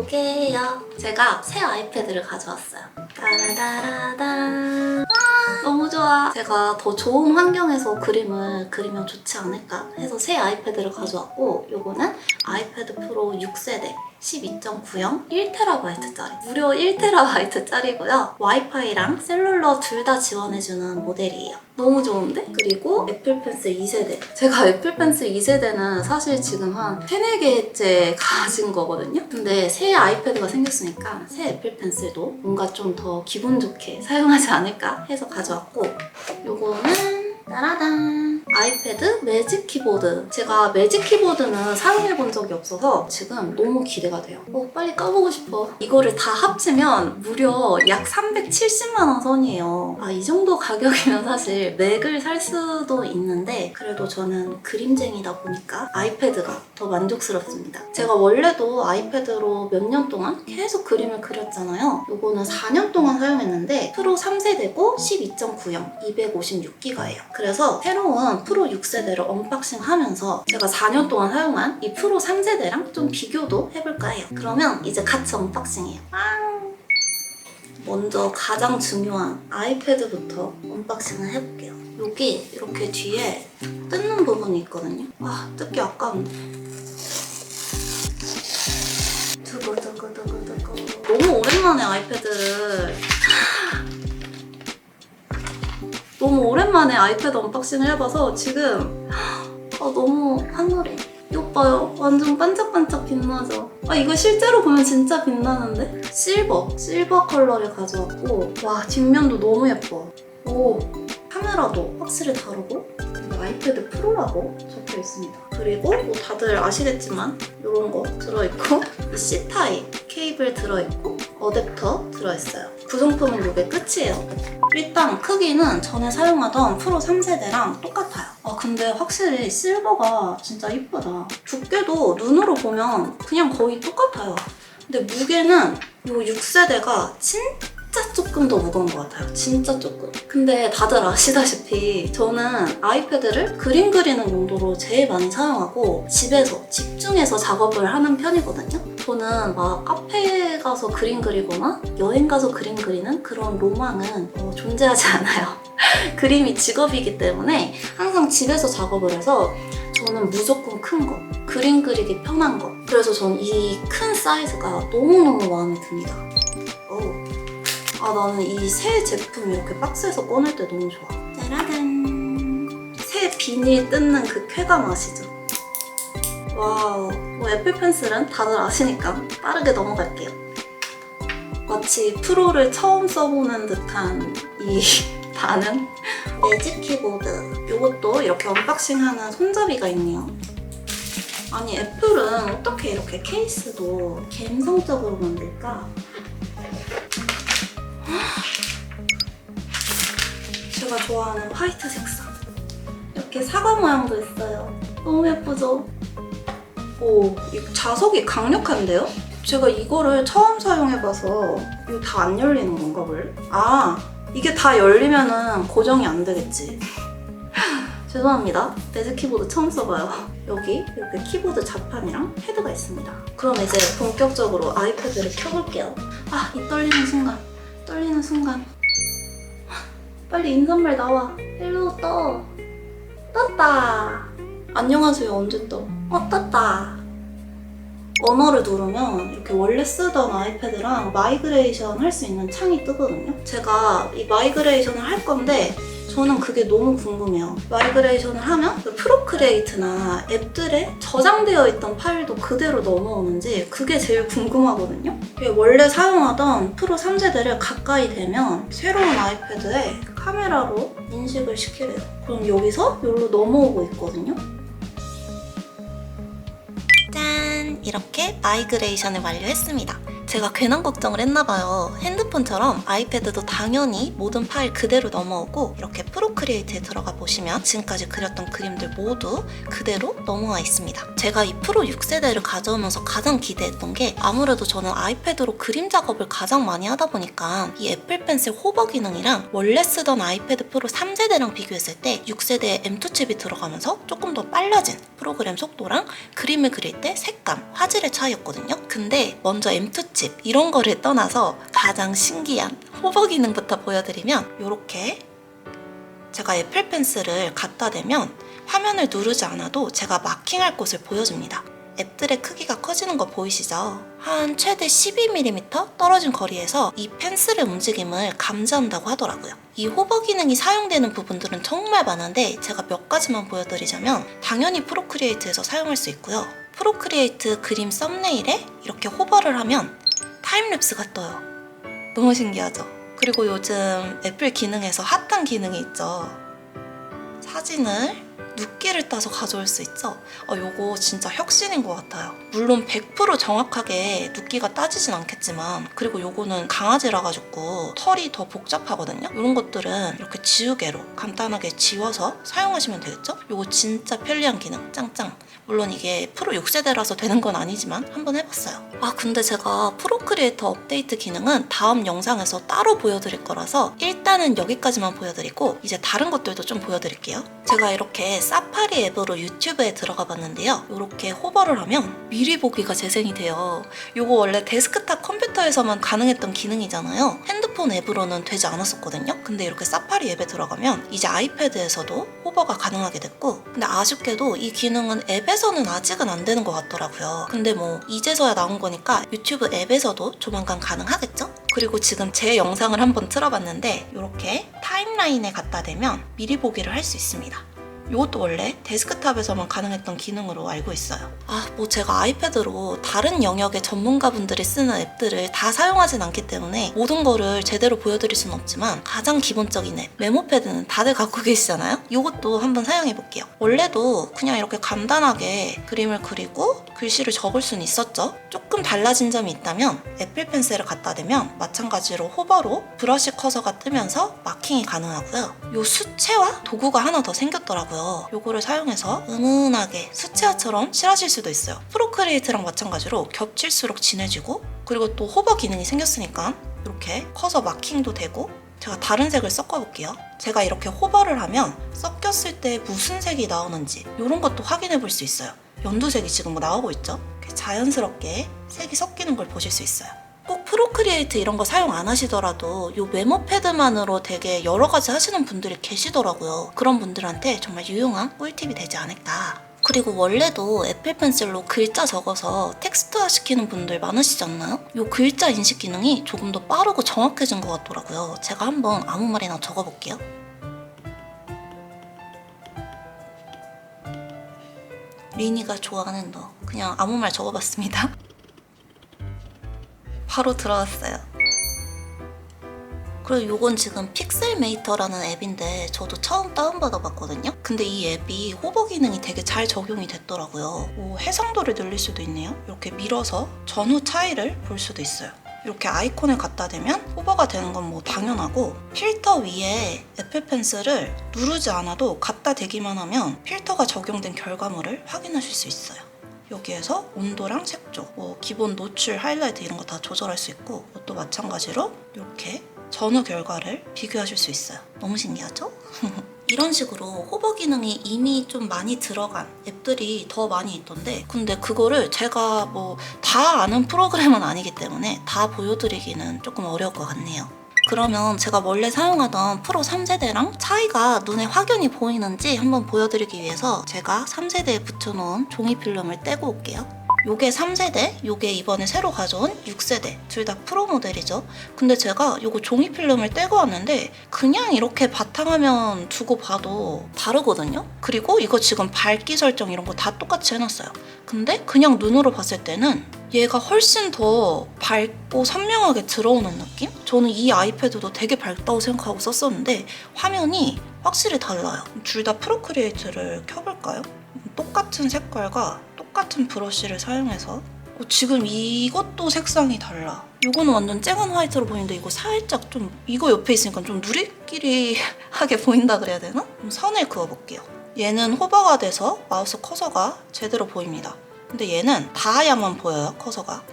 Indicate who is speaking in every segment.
Speaker 1: 보게요. 제가 새 아이패드를 가져왔어요. 따라다라단. 와, 너무 좋아. 제가 더 좋은 환경에서 그림을 그리면 좋지 않을까 해서 새 아이패드를 가져왔고, 요거는 아이패드 프로 6세대 12.90 1TB짜리. 무려 1TB짜리고요. 와이파이랑 셀룰러 둘 다 지원해주는 모델이에요. 너무 좋은데? 그리고 애플 펜슬 2세대. 제가 애플 펜슬 2세대는 사실 지금 한 3, 4개째 가진 거거든요. 근데 새 아이패드가 생겼으니까 새 애플 펜슬도 뭔가 좀 더 기분 좋게 사용하지 않을까 해서 가져왔고, 요거는 따라단! 아이패드 매직 키보드. 제가 매직 키보드는 사용해본 적이 없어서 지금 너무 기대가 돼요. 빨리 까보고 싶어. 이거를 다 합치면 무려 약 370만 원 선이에요. 이 정도 가격이면 사실 맥을 살 수도 있는데, 그래도 저는 그림쟁이다 보니까 아이패드가 더 만족스럽습니다. 제가 원래도 아이패드로 몇 년 동안 계속 그림을 그렸잖아요. 요거는 4년 동안 사용했는데 프로 3세대고 12.90 256기가예요. 그래서 새로운 프로 6세대를 언박싱하면서 제가 4년 동안 사용한 이 프로 3세대랑 좀 비교도 해볼까 해요. 그러면 이제 같이 언박싱해요. 먼저 가장 중요한 아이패드부터 언박싱을 해볼게요. 여기 이렇게 뒤에 뜯는 부분이 있거든요. 뜯기 아까운데. 두구두구두구두구. 너무 오랜만에 아이패드를 언박싱을 해봐서 지금 너무 환호해. 이거 봐요. 완전 반짝반짝 빛나죠? 이거 실제로 보면 진짜 빛나는데? 실버 컬러를 가져왔고, 와, 뒷면도 너무 예뻐. 오, 카메라도 확실히 다르고, 그리고 아이패드 프로라고 적혀 있습니다. 그리고 뭐 다들 아시겠지만 이런 거 들어있고, 이 C타입 케이블 들어있고, 어댑터 들어있어요. 구성품은 이게 끝이에요. 일단 크기는 전에 사용하던 프로 3세대랑 똑같아요. 근데 확실히 실버가 진짜 이쁘다. 두께도 눈으로 보면 그냥 거의 똑같아요. 근데 무게는 이 6세대가 진짜 조금 더 무거운 것 같아요. 진짜 조금. 근데 다들 아시다시피 저는 아이패드를 그림 그리는 용도로 제일 많이 사용하고 집에서 집중해서 작업을 하는 편이거든요. 저는 막 카페에 가서 그림 그리거나 여행 가서 그림 그리는 그런 로망은 존재하지 않아요. 그림이 직업이기 때문에 항상 집에서 작업을 해서 저는 무조건 큰 거, 그림 그리기 편한 거. 그래서 저는 이 큰 사이즈가 너무너무 마음에 듭니다. 나는 이 새 제품 이렇게 박스에서 꺼낼 때 너무 좋아. 짜라단! 새 비닐 뜯는 그 쾌감 아시죠? 와우. 애플 펜슬은 다들 아시니까 빠르게 넘어갈게요. 마치 프로를 처음 써보는 듯한 이 반응. 매직 키보드. 이것도 이렇게 언박싱하는 손잡이가 있네요. 아니, 애플은 어떻게 이렇게 케이스도 감성적으로 만들까? 제가 좋아하는 화이트 색상. 이렇게 사과 모양도 있어요. 너무 예쁘죠? 이 자석이 강력한데요? 제가 이거를 처음 사용해봐서 이거 다 안 열리는 건가 원래? 이게 다 열리면은 고정이 안 되겠지. 죄송합니다. 매직 키보드 처음 써봐요. 여기 이렇게 키보드 자판이랑 패드가 있습니다. 그럼 이제 본격적으로 아이패드를 켜볼게요. 이 떨리는 순간. 빨리 인사말 나와. 헬로 떴다. 안녕하세요. 언제 떠? 떴다. 언어를 누르면 이렇게 원래 쓰던 아이패드랑 마이그레이션 할 수 있는 창이 뜨거든요. 제가 이 마이그레이션을 할 건데 저는 그게 너무 궁금해요. 마이그레이션을 하면 프로크리에이트나 앱들에 저장되어 있던 파일도 그대로 넘어오는지 그게 제일 궁금하거든요. 원래 사용하던 프로 3세대를 가까이 대면 새로운 아이패드에 카메라로 인식을 시키래요. 그럼 여기서 여기로 넘어오고 있거든요. 짠! 이렇게 마이그레이션을 완료했습니다. 제가 괜한 걱정을 했나봐요. 핸드폰처럼 아이패드도 당연히 모든 파일 그대로 넘어오고 이렇게 프로크리에이트에 들어가 보시면 지금까지 그렸던 그림들 모두 그대로 넘어와 있습니다. 제가 이 프로 6세대를 가져오면서 가장 기대했던 게 아무래도 저는 아이패드로 그림 작업을 가장 많이 하다 보니까 이 애플 펜슬 호버 기능이랑 원래 쓰던 아이패드 프로 3세대랑 비교했을 때 6세대에 M2 칩이 들어가면서 조금 더 빨라진 프로그램 속도랑 그림을 그릴 때 색감, 화질의 차이였거든요. 근데 먼저 M2 칩 이런 거를 떠나서 가장 신기한 호버 기능부터 보여드리면 이렇게 제가 애플 펜슬을 갖다 대면 화면을 누르지 않아도 제가 마킹할 곳을 보여줍니다. 앱들의 크기가 커지는 거 보이시죠? 한 최대 12mm 떨어진 거리에서 이 펜슬의 움직임을 감지한다고 하더라고요. 이 호버 기능이 사용되는 부분들은 정말 많은데 제가 몇 가지만 보여드리자면 당연히 프로크리에이트에서 사용할 수 있고요. 프로크리에이트 그림 썸네일에 이렇게 호버를 하면 타임랩스가 떠요. 너무 신기하죠? 그리고 요즘 애플 기능에서 핫한 기능이 있죠. 사진을 눕기를 따서 가져올 수 있죠? 요거 진짜 혁신인 것 같아요. 물론 100% 정확하게 눕기가 따지진 않겠지만 그리고 요거는 강아지라 가지고 털이 더 복잡하거든요? 이런 것들은 이렇게 지우개로 간단하게 지워서 사용하시면 되겠죠? 요거 진짜 편리한 기능 짱짱. 물론 이게 프로 6세대라서 되는 건 아니지만 한번 해봤어요. 근데 제가 프로크리에이터 업데이트 기능은 다음 영상에서 따로 보여드릴 거라서 일단은 여기까지만 보여드리고 이제 다른 것들도 좀 보여드릴게요. 제가 이렇게 사파리 앱으로 유튜브에 들어가 봤는데요. 이렇게 호버를 하면 미리 보기가 재생이 돼요. 이거 원래 데스크탑 컴퓨터에서만 가능했던 기능이잖아요. 핸드폰 앱으로는 되지 않았었거든요. 근데 이렇게 사파리 앱에 들어가면 이제 아이패드에서도 호버가 가능하게 됐고 근데 아쉽게도 이 기능은 앱에서는 아직은 안 되는 것 같더라고요. 근데 뭐 이제서야 나온 거니까 유튜브 앱에서도 조만간 가능하겠죠? 그리고 지금 제 영상을 한번 틀어봤는데 이렇게 타임라인에 갖다 대면 미리 보기를 할 수 있습니다. 이것도 원래 데스크탑에서만 가능했던 기능으로 알고 있어요. 뭐 제가 아이패드로 다른 영역의 전문가분들이 쓰는 앱들을 다 사용하진 않기 때문에 모든 거를 제대로 보여드릴 수는 없지만 가장 기본적인 앱, 메모패드는 다들 갖고 계시잖아요? 이것도 한번 사용해볼게요. 원래도 그냥 이렇게 간단하게 그림을 그리고 글씨를 적을 수는 있었죠. 조금 달라진 점이 있다면 애플 펜슬을 갖다 대면 마찬가지로 호버로 브러쉬 커서가 뜨면서 마킹이 가능하고요. 이 수채화 도구가 하나 더 생겼더라고요. 요거를 사용해서 은은하게 수채화처럼 칠하실 수도 있어요. 프로크리에이트랑 마찬가지로 겹칠수록 진해지고 그리고 또 호버 기능이 생겼으니까 이렇게 커서 마킹도 되고 제가 다른 색을 섞어볼게요. 제가 이렇게 호버를 하면 섞였을 때 무슨 색이 나오는지 이런 것도 확인해 볼 수 있어요. 연두색이 지금 나오고 있죠? 자연스럽게 색이 섞이는 걸 보실 수 있어요. 꼭 프로크리에이트 이런 거 사용 안 하시더라도 이 메모패드만으로 되게 여러 가지 하시는 분들이 계시더라고요. 그런 분들한테 정말 유용한 꿀팁이 되지 않을까. 그리고 원래도 애플 펜슬로 글자 적어서 텍스트화 시키는 분들 많으시지 않나요? 이 글자 인식 기능이 조금 더 빠르고 정확해진 것 같더라고요. 제가 한번 아무 말이나 적어볼게요. 리니가 좋아하는 너. 그냥 아무 말 적어봤습니다. 바로 들어왔어요. 그리고 요건 지금 픽셀메이터라는 앱인데 저도 처음 다운받아봤거든요. 근데 이 앱이 호버 기능이 되게 잘 적용이 됐더라고요. 해상도를 늘릴 수도 있네요. 이렇게 밀어서 전후 차이를 볼 수도 있어요. 이렇게 아이콘을 갖다 대면 호버가 되는 건 뭐 당연하고 필터 위에 애플 펜슬을 누르지 않아도 갖다 대기만 하면 필터가 적용된 결과물을 확인하실 수 있어요. 여기에서 온도랑 색조, 기본 노출, 하이라이트 이런 거 다 조절할 수 있고 또 마찬가지로 이렇게 전후 결과를 비교하실 수 있어요. 너무 신기하죠? 이런 식으로 호버 기능이 이미 좀 많이 들어간 앱들이 더 많이 있던데 근데 그거를 제가 다 아는 프로그램은 아니기 때문에 다 보여드리기는 조금 어려울 것 같네요. 그러면 제가 원래 사용하던 프로 3세대랑 차이가 눈에 확연히 보이는지 한번 보여드리기 위해서 제가 3세대에 붙여놓은 종이 필름을 떼고 올게요. 요게 3세대, 요게 이번에 새로 가져온 6세대 둘 다 프로 모델이죠. 근데 제가 요거 종이 필름을 떼고 왔는데 그냥 이렇게 바탕화면 두고 봐도 다르거든요. 그리고 이거 지금 밝기 설정 이런 거 다 똑같이 해놨어요. 근데 그냥 눈으로 봤을 때는 얘가 훨씬 더 밝고 선명하게 들어오는 느낌? 저는 이 아이패드도 되게 밝다고 생각하고 썼었는데 화면이 확실히 달라요. 둘 다 프로크리에이트를 켜볼까요? 똑같은 색깔과 똑같은 브러쉬를 사용해서 지금 이것도 색상이 달라. 이거는 완전 쨍한 화이트로 보이는데 이거 살짝 좀 이거 옆에 있으니까 좀 누리끼리하게 보인다 그래야 되나? 그럼 선을 그어볼게요. 얘는 호버가 돼서 마우스 커서가 제대로 보입니다. 근데 얘는 닿아야만 보여요, 커서가.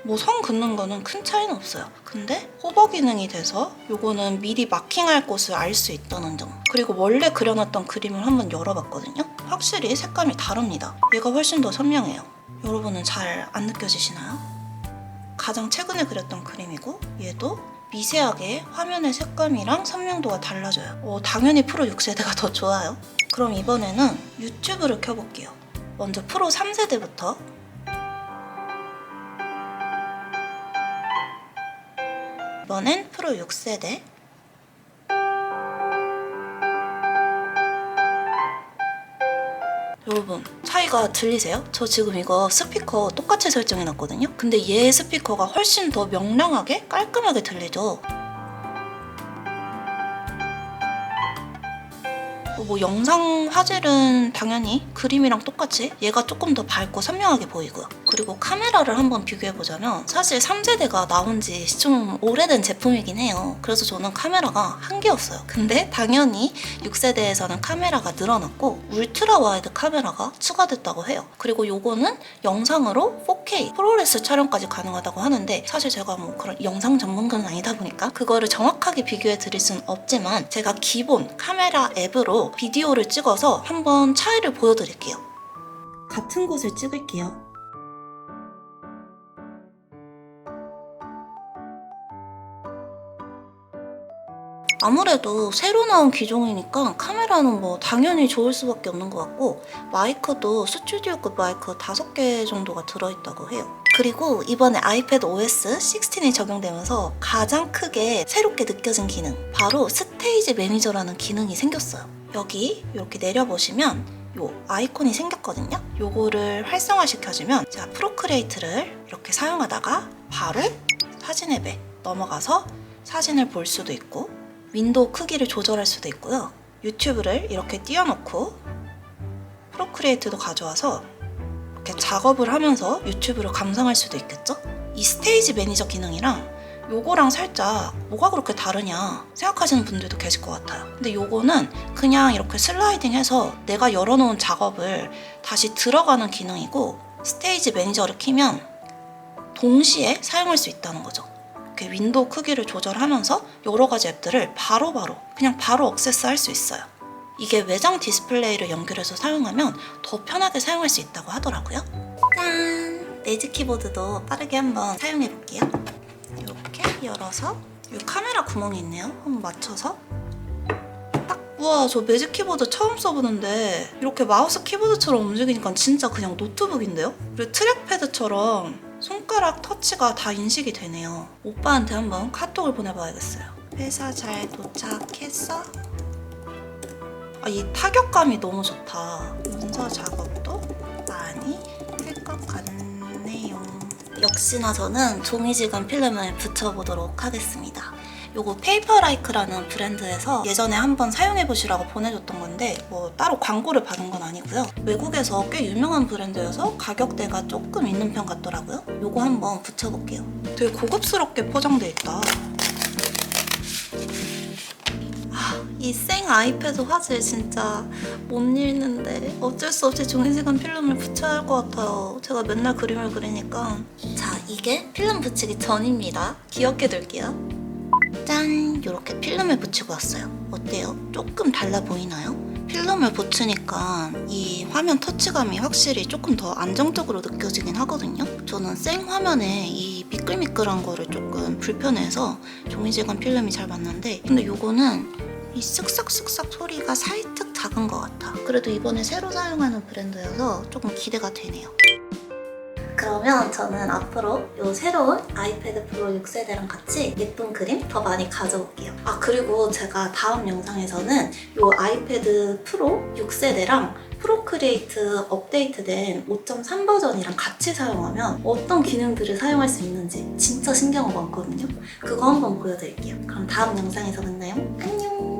Speaker 1: 뭐 선 긋는 거는 큰 차이는 없어요. 근데 호버 기능이 돼서 요거는 미리 마킹할 곳을 알 수 있다는 점. 그리고 원래 그려놨던 그림을 한번 열어봤거든요. 확실히 색감이 다릅니다. 얘가 훨씬 더 선명해요. 여러분은 잘 안 느껴지시나요? 가장 최근에 그렸던 그림이고 얘도 미세하게 화면의 색감이랑 선명도가 달라져요. 당연히 프로 6세대가 더 좋아요. 그럼 이번에는 유튜브를 켜볼게요. 먼저 프로 3세대부터 이번엔 프로 6세대. 여러분 차이가 들리세요? 저 지금 이거 스피커 똑같이 설정해놨거든요? 근데 얘 스피커가 훨씬 더 명랑하게 깔끔하게 들리죠? 뭐 영상 화질은 당연히 그림이랑 똑같이 얘가 조금 더 밝고 선명하게 보이고요. 그리고 카메라를 한번 비교해보자면 사실 3세대가 나온 지 좀 오래된 제품이긴 해요. 그래서 저는 카메라가 한 개였어요. 근데 당연히 6세대에서는 카메라가 늘어났고 울트라 와이드 카메라가 추가됐다고 해요. 그리고 요거는 영상으로 4K 프로레스 촬영까지 가능하다고 하는데 사실 제가 뭐 그런 영상 전문가는 아니다 보니까 그거를 정확하게 비교해 드릴 수는 없지만 제가 기본 카메라 앱으로 비디오를 찍어서 한번 차이를 보여드릴게요. 같은 곳을 찍을게요. 아무래도 새로 나온 기종이니까 카메라는 뭐 당연히 좋을 수밖에 없는 것 같고 마이크도 스튜디오급 마이크 5개 정도가 들어있다고 해요. 그리고 이번에 아이패드 OS 16이 적용되면서 가장 크게 새롭게 느껴진 기능 바로 스테이지 매니저라는 기능이 생겼어요. 여기 이렇게 내려보시면 요 아이콘이 생겼거든요. 요거를 활성화시켜주면 제가 프로크리에이트를 이렇게 사용하다가 바로 사진 앱에 넘어가서 사진을 볼 수도 있고 윈도우 크기를 조절할 수도 있고요. 유튜브를 이렇게 띄워놓고 프로크리에이트도 가져와서 이렇게 작업을 하면서 유튜브를 감상할 수도 있겠죠? 이 스테이지 매니저 기능이랑 요거랑 살짝 뭐가 그렇게 다르냐 생각하시는 분들도 계실 것 같아요. 근데 요거는 그냥 이렇게 슬라이딩해서 내가 열어놓은 작업을 다시 들어가는 기능이고 스테이지 매니저를 키면 동시에 사용할 수 있다는 거죠. 이렇게 윈도우 크기를 조절하면서 여러 가지 앱들을 그냥 바로 액세스할 수 있어요. 이게 외장 디스플레이를 연결해서 사용하면 더 편하게 사용할 수 있다고 하더라고요. 짠! 매직 키보드도 빠르게 한번 사용해 볼게요. 이렇게 열어서 이 카메라 구멍이 있네요. 한번 맞춰서 딱! 우와, 저 매직 키보드 처음 써보는데 이렇게 마우스 키보드처럼 움직이니까 진짜 그냥 노트북인데요? 그리고 트랙패드처럼 손가락 터치가 다 인식이 되네요. 오빠한테 한번 카톡을 보내봐야겠어요. 회사 잘 도착했어? 이 타격감이 너무 좋다. 문서 작업도 많이 할 것 같네요. 역시나 저는 종이지간 필름을 붙여보도록 하겠습니다. 요거 페이퍼라이크라는 브랜드에서 예전에 한번 사용해보시라고 보내줬던 건데 뭐 따로 광고를 받은 건 아니고요. 외국에서 꽤 유명한 브랜드여서 가격대가 조금 있는 편 같더라고요. 요거 한번 붙여볼게요. 되게 고급스럽게 포장돼 있다. 이 생 아이패드 화질 진짜 못 읽는데 어쩔 수 없이 종이지간 필름을 붙여야 할 것 같아요. 제가 맨날 그림을 그리니까. 자, 이게 필름 붙이기 전입니다. 귀엽게 둘게요. 짠! 이렇게 필름을 붙이고 왔어요. 어때요? 조금 달라 보이나요? 필름을 붙이니까 이 화면 터치감이 확실히 조금 더 안정적으로 느껴지긴 하거든요. 저는 생 화면에 이 미끌미끌한 거를 조금 불편해서 종이지간 필름이 잘 맞는데 근데 요거는 이 쓱싹쓱싹 소리가 살짝 작은 것 같아. 그래도 이번에 새로 사용하는 브랜드여서 조금 기대가 되네요. 그러면 저는 앞으로 이 새로운 아이패드 프로 6세대랑 같이 예쁜 그림 더 많이 가져올게요. 그리고 제가 다음 영상에서는 이 아이패드 프로 6세대랑 프로크리에이트 업데이트된 5.3 버전이랑 같이 사용하면 어떤 기능들을 사용할 수 있는지 진짜 신기한 거 많거든요. 그거 한번 보여드릴게요. 그럼 다음 영상에서 만나요. 안녕!